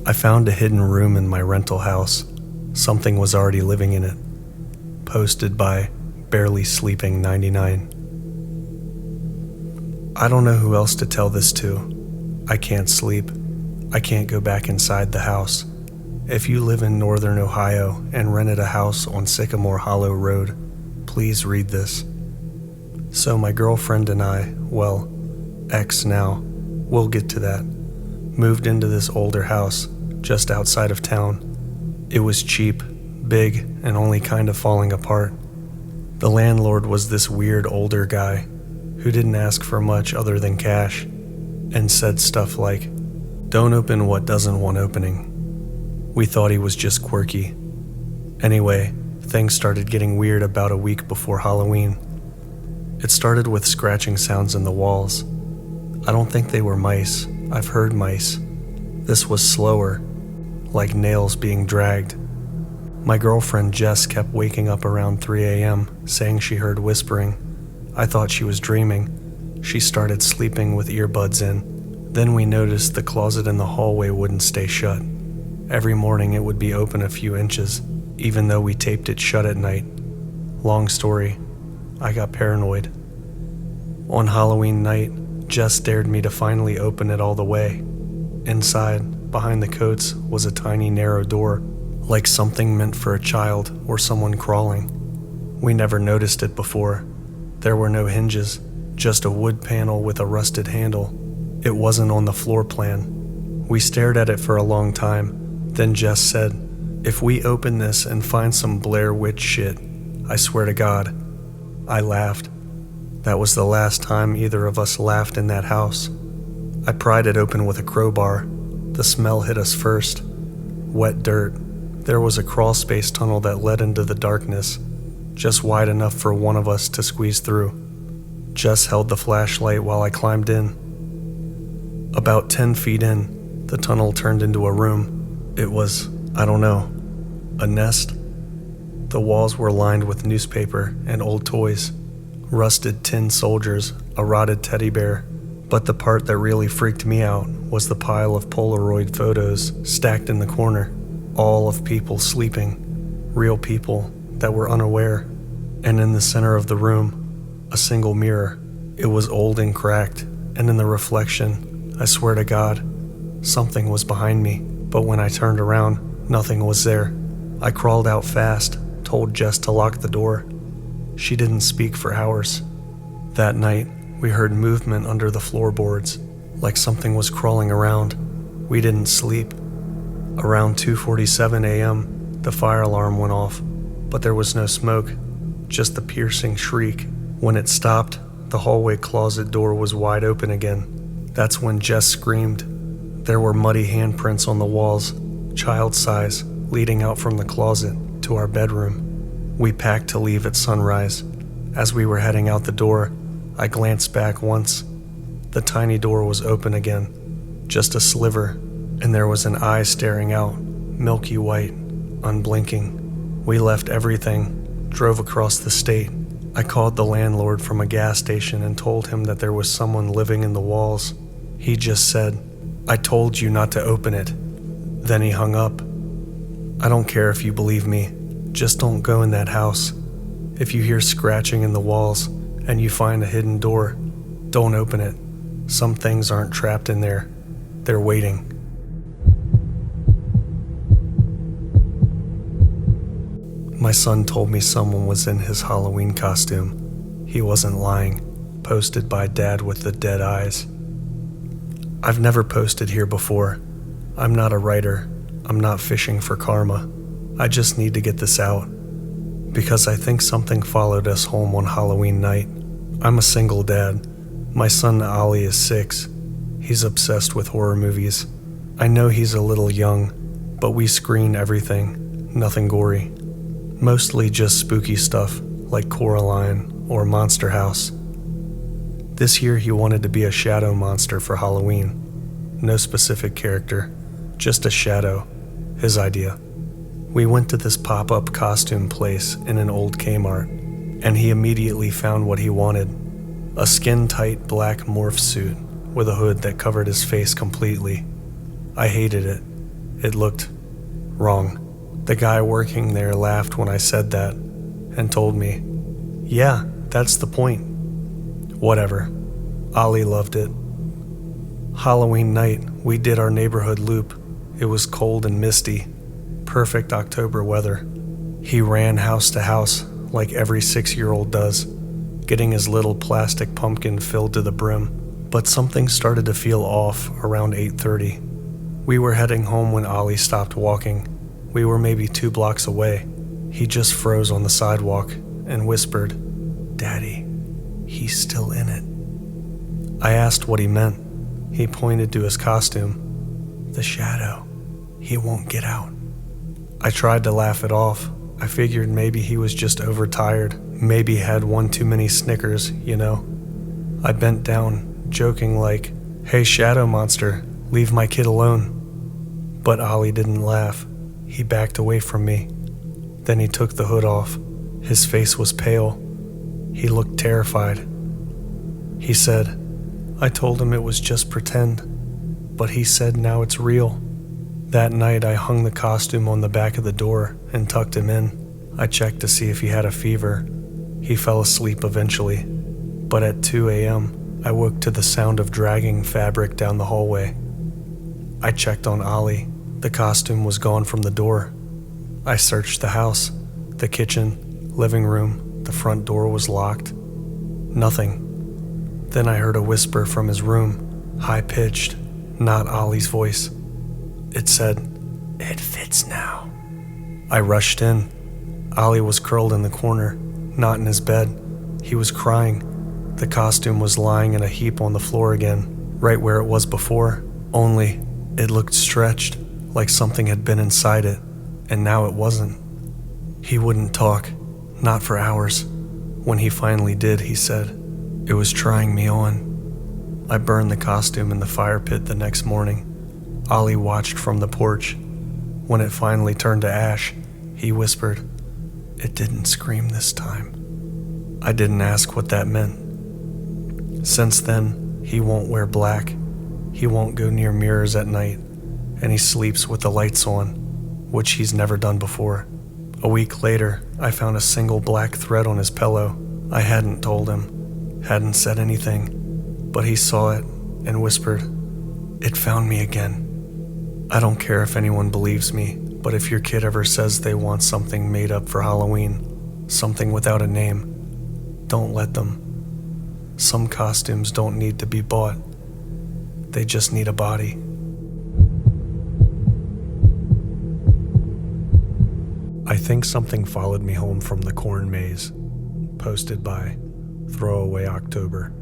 I found a hidden room in my rental house. Something was already living in it. Posted by Barely Sleeping 99. I don't know who else to tell this to. I can't sleep. I can't go back inside the house. If you live in northern Ohio and rented a house on Sycamore Hollow Road, please read this. So my girlfriend and I, well, ex now, we'll get to that, moved into this older house just outside of town. It was cheap, big, and only kind of falling apart. The landlord was this weird older guy who didn't ask for much other than cash and said stuff like, "Don't open what doesn't want opening." We thought he was just quirky. Anyway, things started getting weird about a week before Halloween. It started with scratching sounds in the walls. I don't think they were mice. I've heard mice. This was slower, like nails being dragged. My girlfriend Jess kept waking up around 3 a.m. saying she heard whispering. I thought she was dreaming. She started sleeping with earbuds in. Then we noticed the closet in the hallway wouldn't stay shut. Every morning it would be open a few inches, even though we taped it shut at night. Long story, I got paranoid. On Halloween night, Jess dared me to finally open it all the way. Inside, behind the coats, was a tiny narrow door, like something meant for a child or someone crawling. We never noticed it before. There were no hinges, just a wood panel with a rusted handle. It wasn't on the floor plan. We stared at it for a long time. Then Jess said, "If we open this and find some Blair Witch shit, I swear to God." I laughed. That was the last time either of us laughed in that house. I pried it open with a crowbar. The smell hit us first. Wet dirt. There was a crawl space tunnel that led into the darkness, just wide enough for one of us to squeeze through. Jess held the flashlight while I climbed in. About 10 feet in, the tunnel turned into a room. It was, I don't know, a nest? The walls were lined with newspaper and old toys, rusted tin soldiers, a rotted teddy bear. But the part that really freaked me out was the pile of Polaroid photos stacked in the corner, all of people sleeping, real people that were unaware. And in the center of the room, a single mirror. It was old and cracked, and in the reflection, I swear to God, something was behind me. But when I turned around, nothing was there. I crawled out fast, told Jess to lock the door. She didn't speak for hours. That night, we heard movement under the floorboards, like something was crawling around. We didn't sleep. Around 2:47 a.m., the fire alarm went off, but there was no smoke, just the piercing shriek. When it stopped, the hallway closet door was wide open again. That's when Jess screamed. There were muddy handprints on the walls, child size, leading out from the closet to our bedroom. We packed to leave at sunrise. As we were heading out the door, I glanced back once. The tiny door was open again, just a sliver, and there was an eye staring out, milky white, unblinking. We left everything, drove across the state. I called the landlord from a gas station and told him that there was someone living in the walls. He just said, "I told you not to open it." Then he hung up. I don't care if you believe me, just don't go in that house. If you hear scratching in the walls and you find a hidden door, don't open it. Some things aren't trapped in there, they're waiting. My son told me someone was in his Halloween costume. He wasn't lying. Posted by Dad with the dead eyes. I've never posted here before. I'm not a writer. I'm not fishing for karma. I just need to get this out, because I think something followed us home on Halloween night. I'm a single dad. My son Ali is 6. He's obsessed with horror movies. I know he's a little young, but we screen everything, nothing gory. Mostly just spooky stuff like Coraline or Monster House. This year he wanted to be a shadow monster for Halloween. No specific character, just a shadow, his idea. We went to this pop-up costume place in an old Kmart, and he immediately found what he wanted. A skin-tight black morph suit with a hood that covered his face completely. I hated it. It looked wrong. The guy working there laughed when I said that and told me, "Yeah, that's the point." Whatever. Ollie loved it. Halloween night, we did our neighborhood loop. It was cold and misty. Perfect October weather. He ran house to house like every 6-year-old does, getting his little plastic pumpkin filled to the brim. But something started to feel off around 8:30. We were heading home when Ollie stopped walking. We were maybe 2 blocks away. He just froze on the sidewalk and whispered, "Daddy, he's still in it." I asked what he meant. He pointed to his costume. "The shadow. He won't get out." I tried to laugh it off. I figured maybe he was just overtired. Maybe had one too many Snickers, you know. I bent down, joking like, "Hey, shadow monster, leave my kid alone." But Ollie didn't laugh. He backed away from me. Then he took the hood off. His face was pale. He looked terrified. He said, "I told him it was just pretend, but he said now it's real." That night I hung the costume on the back of the door and tucked him in. I checked to see if he had a fever. He fell asleep eventually, but at 2 a.m. I woke to the sound of dragging fabric down the hallway. I checked on Ollie. The costume was gone from the door. I searched the house, the kitchen, living room. The front door was locked. Nothing. Then I heard a whisper from his room, high-pitched, not Ollie's voice. It said, "It fits now." I rushed in. Ollie was curled in the corner, not in his bed. He was crying. The costume was lying in a heap on the floor again, right where it was before, only it looked stretched, like something had been inside it, and now it wasn't. He wouldn't talk, not for hours. When he finally did, he said, "It was trying me on." I burned the costume in the fire pit the next morning. Ollie watched from the porch. When it finally turned to ash, he whispered, "It didn't scream this time." I didn't ask what that meant. Since then, he won't wear black. He won't go near mirrors at night, and he sleeps with the lights on, which he's never done before. A week later, I found a single black thread on his pillow. I hadn't told him, hadn't said anything, but he saw it and whispered, "It found me again." I don't care if anyone believes me, but if your kid ever says they want something made up for Halloween, something without a name, don't let them. Some costumes don't need to be bought. They just need a body. I think something followed me home from the corn maze. Posted by Throwaway October.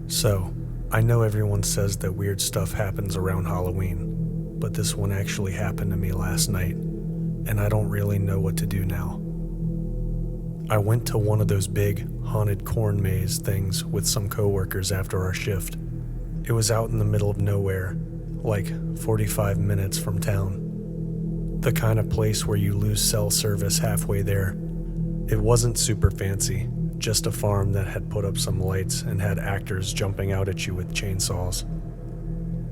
So, I know everyone says that weird stuff happens around Halloween, but this one actually happened to me last night, and I don't really know what to do now. I went to one of those big, haunted corn maze things with some coworkers after our shift. It was out in the middle of nowhere, like 45 minutes from town. The kind of place where you lose cell service halfway there. It wasn't super fancy, just a farm that had put up some lights and had actors jumping out at you with chainsaws.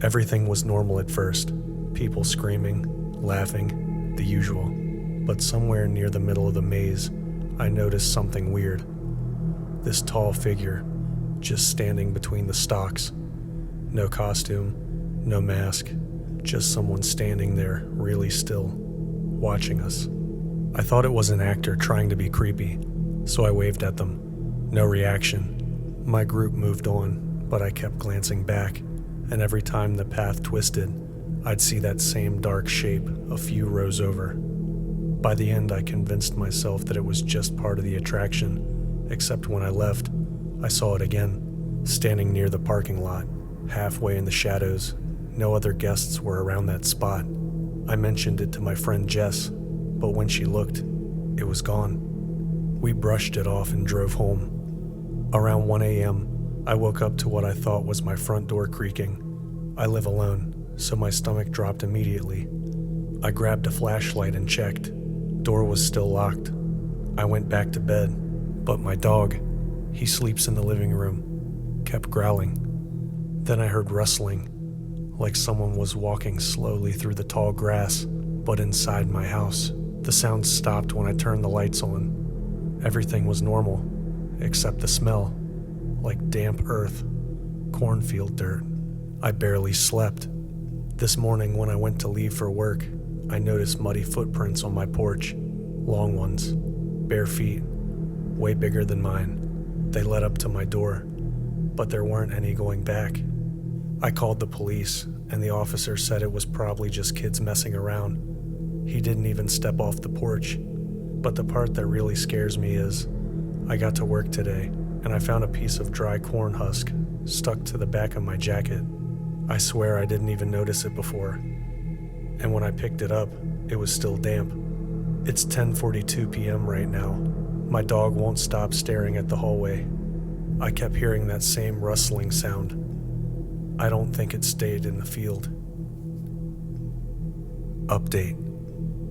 Everything was normal at first, people screaming, laughing, the usual. But somewhere near the middle of the maze, I noticed something weird. This tall figure, just standing between the stalks. No costume, no mask, just someone standing there really still, watching us. I thought it was an actor trying to be creepy, so I waved at them. No reaction. My group moved on, but I kept glancing back, and every time the path twisted, I'd see that same dark shape a few rows over. By the end, I convinced myself that it was just part of the attraction, except when I left, I saw it again, standing near the parking lot, halfway in the shadows. No other guests were around that spot. I mentioned it to my friend Jess, but when she looked, it was gone. We brushed it off and drove home. Around 1 a.m., I woke up to what I thought was my front door creaking. I live alone, so my stomach dropped immediately. I grabbed a flashlight and checked. Door was still locked. I went back to bed, but my dog, he sleeps in the living room, kept growling. Then I heard rustling, like someone was walking slowly through the tall grass, but inside my house. The sound stopped when I turned the lights on. Everything was normal, except the smell, like damp earth, cornfield dirt. I barely slept. This morning when I went to leave for work, I noticed muddy footprints on my porch, long ones, bare feet, way bigger than mine. They led up to my door, but there weren't any going back. I called the police, and the officer said it was probably just kids messing around. He didn't even step off the porch. But the part that really scares me is, I got to work today, and I found a piece of dry corn husk stuck to the back of my jacket. I swear I didn't even notice it before. And when I picked it up, it was still damp. It's 10:42 p.m. right now. My dog won't stop staring at the hallway. I kept hearing that same rustling sound. I don't think it stayed in the field. Update.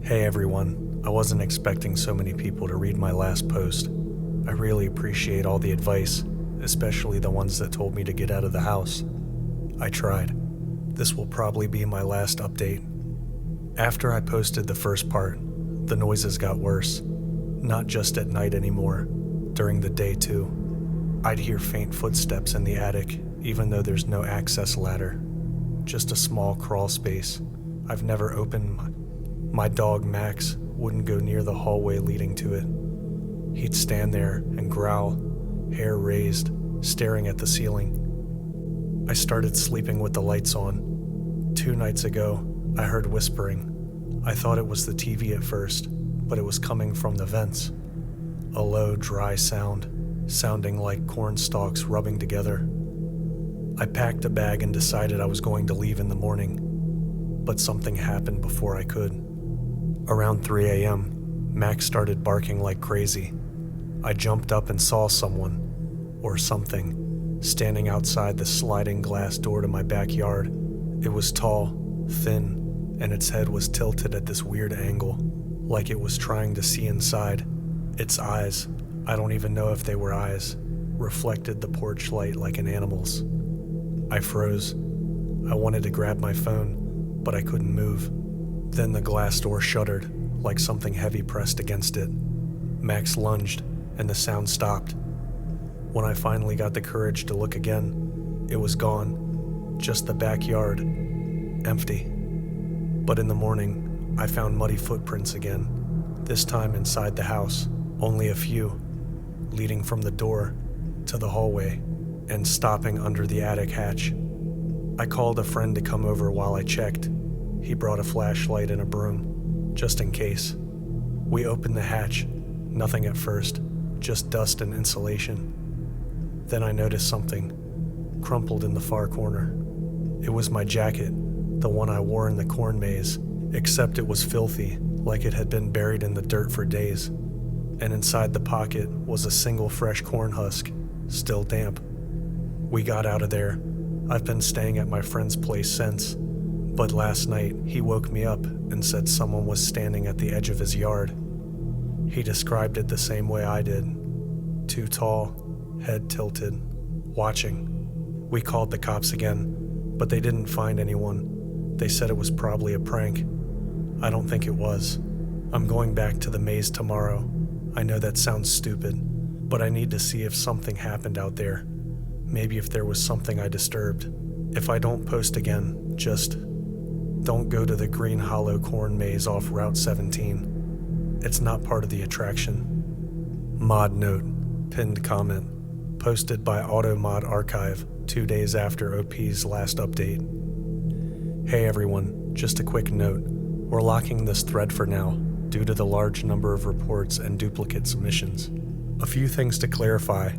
Hey everyone, I wasn't expecting so many people to read my last post. I really appreciate all the advice, especially the ones that told me to get out of the house. I tried. This will probably be my last update. After I posted the first part, the noises got worse. Not just at night anymore, during the day too. I'd hear faint footsteps in the attic, even though there's no access ladder. Just a small crawl space. I've never opened. My dog Max wouldn't go near the hallway leading to it. He'd stand there and growl, hair raised, staring at the ceiling. I started sleeping with the lights on. 2 nights ago, I heard whispering. I thought it was the TV at first, but it was coming from the vents. A low, dry sound, sounding like corn stalks rubbing together. I packed a bag and decided I was going to leave in the morning, but something happened before I could. Around 3 a.m., Max started barking like crazy. I jumped up and saw someone, or something, standing outside the sliding glass door to my backyard. It was tall, thin, and its head was tilted at this weird angle, like it was trying to see inside. Its eyes, I don't even know if they were eyes, reflected the porch light like an animal's. I froze. I wanted to grab my phone, but I couldn't move. Then the glass door shuddered, like something heavy pressed against it. Max lunged, and the sound stopped. When I finally got the courage to look again, it was gone. Just the backyard, empty. But in the morning, I found muddy footprints again, this time inside the house, only a few, leading from the door to the hallway and stopping under the attic hatch. I called a friend to come over while I checked. He brought a flashlight and a broom, just in case. We opened the hatch, nothing at first, just dust and insulation. Then I noticed something, crumpled in the far corner. It was my jacket, the one I wore in the corn maze, except it was filthy, like it had been buried in the dirt for days. And inside the pocket was a single fresh corn husk, still damp. We got out of there. I've been staying at my friend's place since. But last night, he woke me up and said someone was standing at the edge of his yard. He described it the same way I did. Too tall, head tilted, watching. We called the cops again, but they didn't find anyone. They said it was probably a prank. I don't think it was. I'm going back to the maze tomorrow. I know that sounds stupid, but I need to see if something happened out there. Maybe if there was something I disturbed. If I don't post again, just don't go to the Green Hollow corn maze off Route 17. It's not part of the attraction. Mod note, pinned comment, posted by AutoMod Archive 2 days after OP's last update. Hey everyone, just a quick note. We're locking this thread for now, due to the large number of reports and duplicate submissions. A few things to clarify.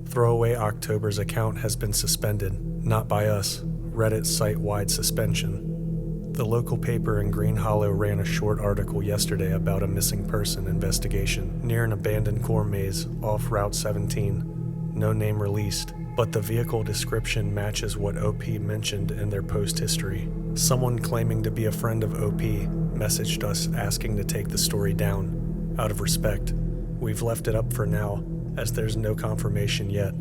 Throwaway October's account has been suspended, not by us, Reddit site-wide suspension. The local paper in Green Hollow ran a short article yesterday about a missing person investigation near an abandoned corn maze off Route 17. No name released, but the vehicle description matches what OP mentioned in their post history. Someone claiming to be a friend of OP messaged us asking to take the story down. Out of respect, we've left it up for now, as there's no confirmation yet.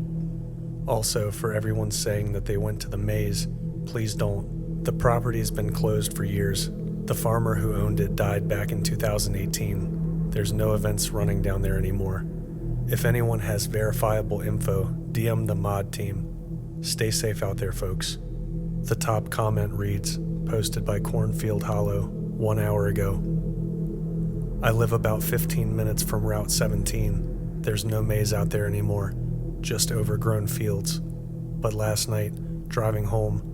Also, for everyone saying that they went to the maze, please don't. The property's been closed for years. The farmer who owned it died back in 2018. There's no events running down there anymore. If anyone has verifiable info, DM the mod team. Stay safe out there, folks. The top comment reads, posted by Cornfield Hollow 1 hour ago. I live about 15 minutes from Route 17. There's no maze out there anymore, just overgrown fields. But last night, driving home,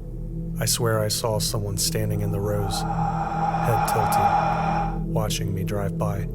I swear I saw someone standing in the rows, head tilted, watching me drive by.